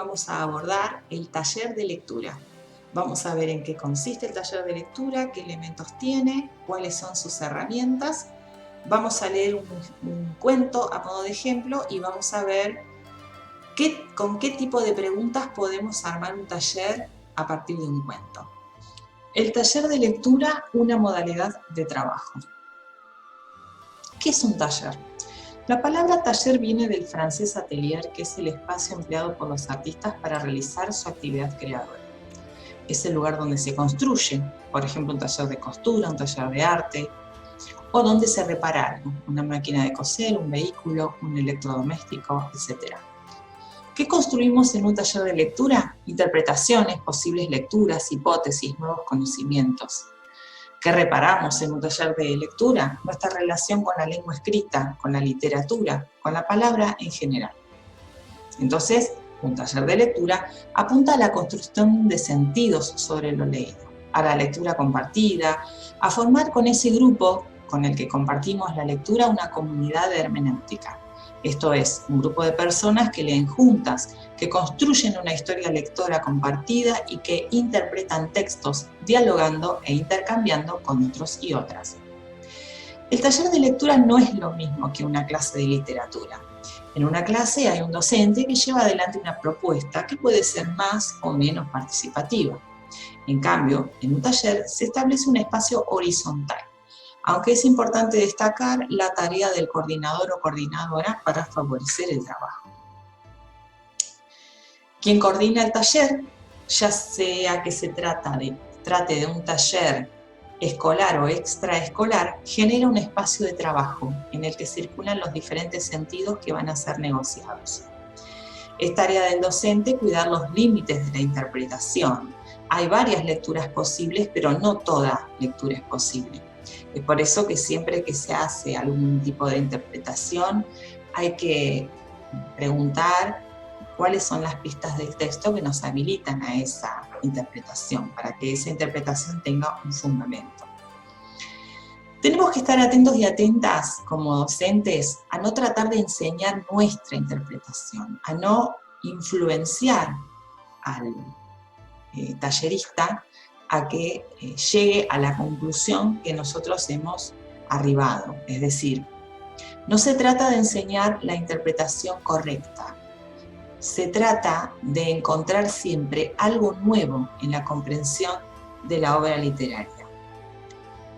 Vamos a abordar el taller de lectura. Vamos a ver en qué consiste el taller de lectura, qué elementos tiene, cuáles son sus herramientas. Vamos a leer un cuento a modo de ejemplo y vamos a ver con qué tipo de preguntas podemos armar un taller a partir de un cuento. El taller de lectura, una modalidad de trabajo. ¿Qué es un taller? La palabra taller viene del francés atelier, que es el espacio empleado por los artistas para realizar su actividad creadora. Es el lugar donde se construye, por ejemplo, un taller de costura, un taller de arte, o donde se repara algo, una máquina de coser, un vehículo, un electrodoméstico, etc. ¿Qué construimos en un taller de lectura? Interpretaciones, posibles lecturas, hipótesis, nuevos conocimientos. ¿Qué reparamos en un taller de lectura? Nuestra relación con la lengua escrita, con la literatura, con la palabra en general. Entonces, un taller de lectura apunta a la construcción de sentidos sobre lo leído, a la lectura compartida, a formar con ese grupo con el que compartimos la lectura una comunidad de hermenéutica. Esto es, un grupo de personas que leen juntas, que construyen una historia lectora compartida y que interpretan textos dialogando e intercambiando con otros y otras. El taller de lectura no es lo mismo que una clase de literatura. En una clase hay un docente que lleva adelante una propuesta que puede ser más o menos participativa. En cambio, en un taller se establece un espacio horizontal, aunque es importante destacar la tarea del coordinador o coordinadora para favorecer el trabajo. Quien coordina el taller, ya sea que se trate de un taller escolar o extraescolar, genera un espacio de trabajo en el que circulan los diferentes sentidos que van a ser negociados. Es tarea del docente cuidar los límites de la interpretación. Hay varias lecturas posibles, pero no toda lectura es posible. Es por eso que siempre que se hace algún tipo de interpretación, hay que preguntar cuáles son las pistas del texto que nos habilitan a esa interpretación, para que esa interpretación tenga un fundamento. Tenemos que estar atentos y atentas como docentes a no tratar de enseñar nuestra interpretación, a no influenciar al tallerista a que llegue a la conclusión que nosotros hemos arribado. Es decir, no se trata de enseñar la interpretación correcta, se trata de encontrar siempre algo nuevo en la comprensión de la obra literaria.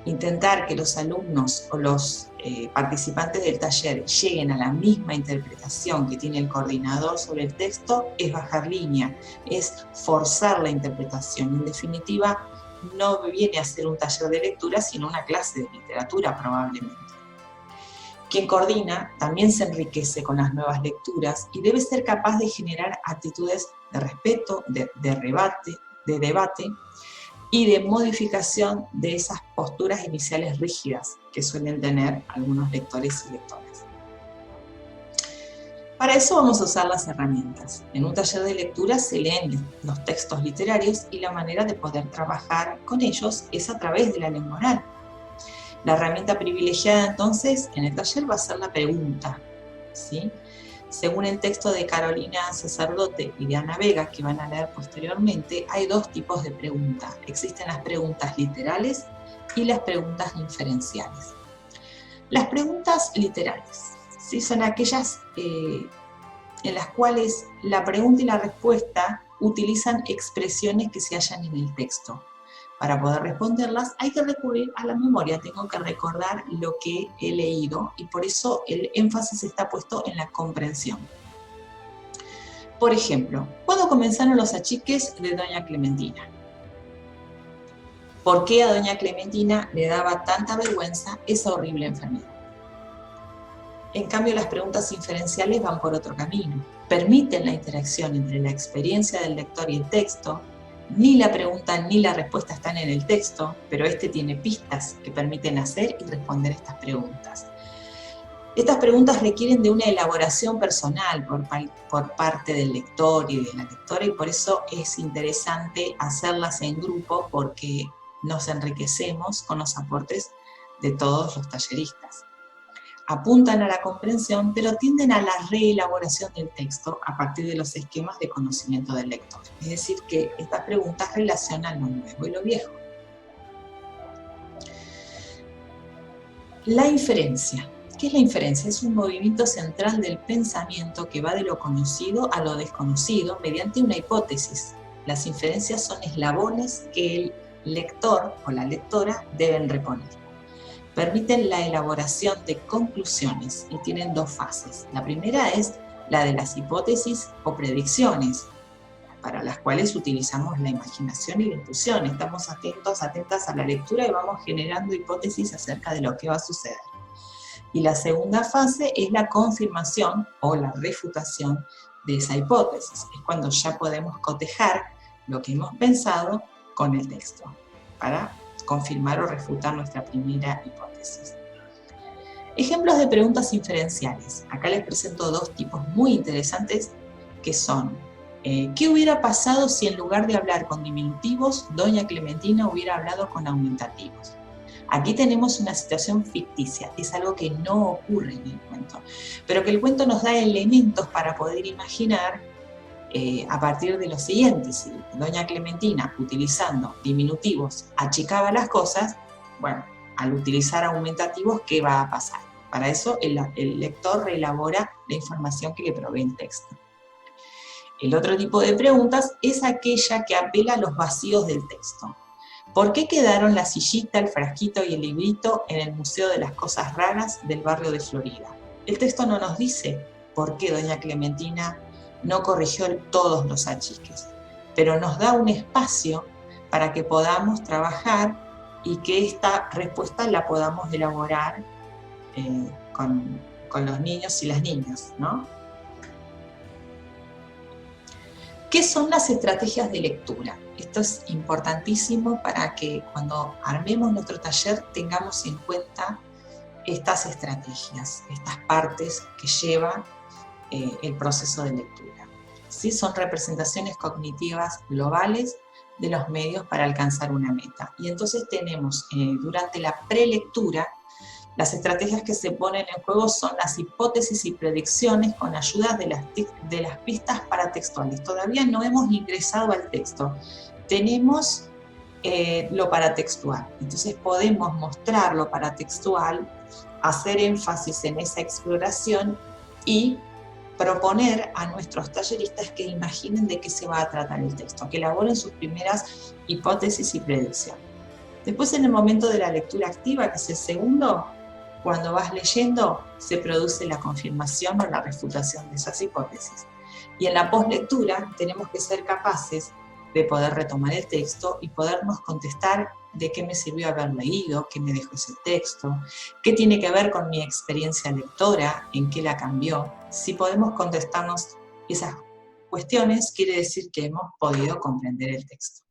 Intentar que los alumnos o los participantes del taller lleguen a la misma interpretación que tiene el coordinador sobre el texto es bajar línea, es forzar la interpretación. En definitiva, no viene a ser un taller de lectura, sino una clase de literatura probablemente. Quien coordina también se enriquece con las nuevas lecturas y debe ser capaz de generar actitudes de respeto, de debate y de modificación de esas posturas iniciales rígidas que suelen tener algunos lectores y lectoras. Para eso vamos a usar las herramientas. En un taller de lectura se leen los textos literarios y la manera de poder trabajar con ellos es a través de la lengua oral. La herramienta privilegiada entonces en el taller va a ser la pregunta, ¿sí? Según el texto de Carolina Sacerdote y de Ana Vega, que van a leer posteriormente, hay dos tipos de preguntas. Existen las preguntas literales y las preguntas inferenciales. Las preguntas literales, ¿sí? Son aquellas en las cuales la pregunta y la respuesta utilizan expresiones que se hallan en el texto. Para poder responderlas hay que recurrir a la memoria, tengo que recordar lo que he leído y por eso el énfasis está puesto en la comprensión. Por ejemplo, ¿cuándo comenzaron los achiques de Doña Clementina? ¿Por qué a Doña Clementina le daba tanta vergüenza esa horrible enfermedad? En cambio, las preguntas inferenciales van por otro camino. Permiten la interacción entre la experiencia del lector y el texto. Ni la pregunta ni la respuesta están en el texto, pero este tiene pistas que permiten hacer y responder estas preguntas. Estas preguntas requieren de una elaboración personal por parte del lector y de la lectora, y por eso es interesante hacerlas en grupo porque nos enriquecemos con los aportes de todos los talleristas. apuntan a la comprensión, pero tienden a la reelaboración del texto a partir de los esquemas de conocimiento del lector. Es decir, que estas preguntas relacionan lo nuevo y lo viejo. La inferencia. ¿Qué es la inferencia? Es un movimiento central del pensamiento que va de lo conocido a lo desconocido mediante una hipótesis. Las inferencias son eslabones que el lector o la lectora deben reponer. Permiten la elaboración de conclusiones y tienen dos fases. La primera es la de las hipótesis o predicciones, para las cuales utilizamos la imaginación y la intuición. Estamos atentas a la lectura y vamos generando hipótesis acerca de lo que va a suceder. Y la segunda fase es la confirmación o la refutación de esa hipótesis. Es cuando ya podemos cotejar lo que hemos pensado con el texto para confirmar o refutar nuestra primera hipótesis. Ejemplos de preguntas inferenciales. Acá les presento dos tipos muy interesantes que son: ¿qué hubiera pasado si en lugar de hablar con diminutivos, doña Clementina hubiera hablado con aumentativos? Aquí tenemos una situación ficticia, es algo que no ocurre en el cuento, pero que el cuento nos da elementos para poder imaginar a partir de lo siguiente. Si doña Clementina, utilizando diminutivos, achicaba las cosas, bueno, al utilizar aumentativos, ¿qué va a pasar? Para eso el lector reelabora la información que le provee el texto. El otro tipo de preguntas es aquella que apela a los vacíos del texto. ¿Por qué quedaron la sillita, el frasquito y el librito en el Museo de las Cosas Raras del barrio de Florida? El texto no nos dice por qué doña Clementina no corrigió todos los achiques, pero nos da un espacio para que podamos trabajar y que esta respuesta la podamos elaborar con los niños y las niñas, ¿no? ¿Qué son las estrategias de lectura? Esto es importantísimo para que cuando armemos nuestro taller tengamos en cuenta estas estrategias, estas partes que lleva el proceso de lectura. ¿Sí? Son representaciones cognitivas globales de los medios para alcanzar una meta. Y entonces tenemos durante la prelectura, las estrategias que se ponen en juego son las hipótesis y predicciones con ayuda de las pistas paratextuales. Todavía no hemos ingresado al texto, tenemos lo paratextual. Entonces podemos mostrar lo paratextual, hacer énfasis en esa exploración y proponer a nuestros talleristas que imaginen de qué se va a tratar el texto, que elaboren sus primeras hipótesis y predicciones. Después, en el momento de la lectura activa, que es el segundo, cuando vas leyendo, se produce la confirmación o la refutación de esas hipótesis. Y en la postlectura tenemos que ser capaces de poder retomar el texto y podernos contestar de qué me sirvió haber leído, qué me dejó ese texto, qué tiene que ver con mi experiencia lectora, en qué la cambió. Si podemos contestarnos esas cuestiones, quiere decir que hemos podido comprender el texto.